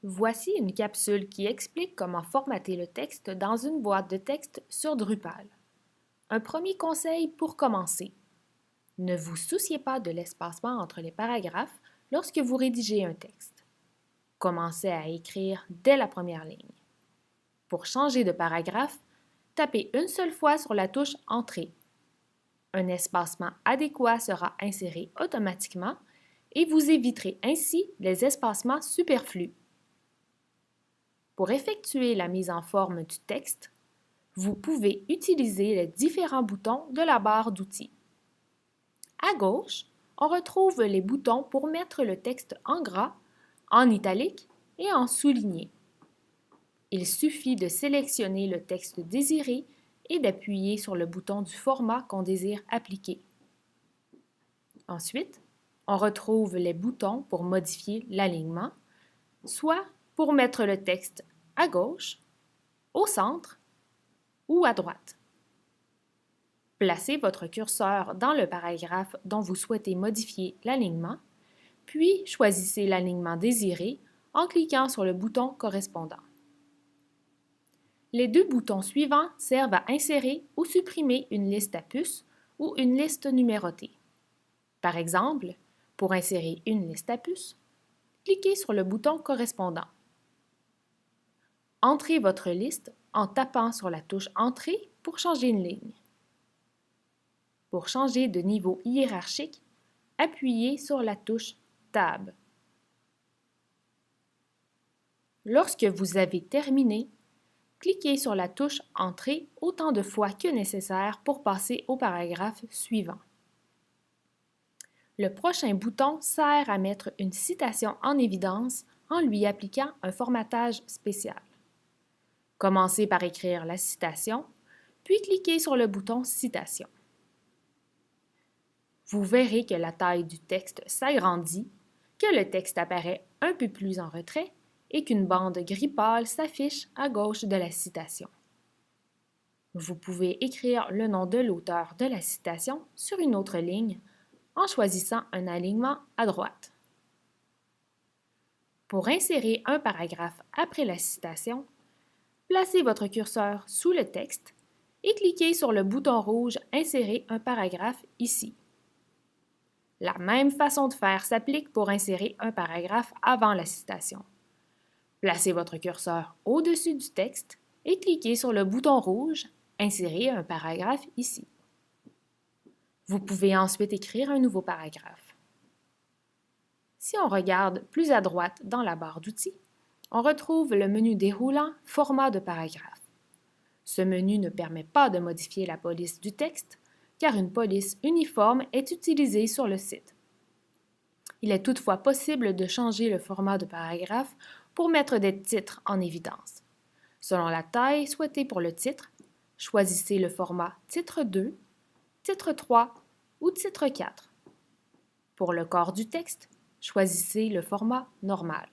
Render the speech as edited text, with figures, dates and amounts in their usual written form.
Voici une capsule qui explique comment formater le texte dans une boîte de texte sur Drupal. Un premier conseil pour commencer. Ne vous souciez pas de l'espacement entre les paragraphes lorsque vous rédigez un texte. Commencez à écrire dès la première ligne. Pour changer de paragraphe, tapez une seule fois sur la touche Entrée. Un espacement adéquat sera inséré automatiquement et vous éviterez ainsi les espacements superflus. Pour effectuer la mise en forme du texte, vous pouvez utiliser les différents boutons de la barre d'outils. À gauche, on retrouve les boutons pour mettre le texte en gras, en italique et en souligné. Il suffit de sélectionner le texte désiré et d'appuyer sur le bouton du format qu'on désire appliquer. Ensuite, on retrouve les boutons pour modifier l'alignement, soit pour mettre le texte à gauche, au centre ou à droite. Placez votre curseur dans le paragraphe dont vous souhaitez modifier l'alignement, puis choisissez l'alignement désiré en cliquant sur le bouton correspondant. Les deux boutons suivants servent à insérer ou supprimer une liste à puces ou une liste numérotée. Par exemple, pour insérer une liste à puces, cliquez sur le bouton correspondant. Entrez votre liste en tapant sur la touche Entrée pour changer une ligne. Pour changer de niveau hiérarchique, appuyez sur la touche Tab. Lorsque vous avez terminé, cliquez sur la touche Entrée autant de fois que nécessaire pour passer au paragraphe suivant. Le prochain bouton sert à mettre une citation en évidence en lui appliquant un formatage spécial. Commencez par écrire la citation, puis cliquez sur le bouton Citation. Vous verrez que la taille du texte s'agrandit, que le texte apparaît un peu plus en retrait et qu'une bande gris pâle s'affiche à gauche de la citation. Vous pouvez écrire le nom de l'auteur de la citation sur une autre ligne en choisissant un alignement à droite. Pour insérer un paragraphe après la citation, placez votre curseur sous le texte et cliquez sur le bouton rouge « Insérer un paragraphe » ici. La même façon de faire s'applique pour insérer un paragraphe avant la citation. Placez votre curseur au-dessus du texte et cliquez sur le bouton rouge « Insérer un paragraphe » ici. Vous pouvez ensuite écrire un nouveau paragraphe. Si on regarde plus à droite dans la barre d'outils, on retrouve le menu déroulant « Format de paragraphe ». Ce menu ne permet pas de modifier la police du texte, car une police uniforme est utilisée sur le site. Il est toutefois possible de changer le format de paragraphe pour mettre des titres en évidence. Selon la taille souhaitée pour le titre, choisissez le format Titre 2, Titre 3 ou Titre 4. Pour le corps du texte, choisissez le format normal.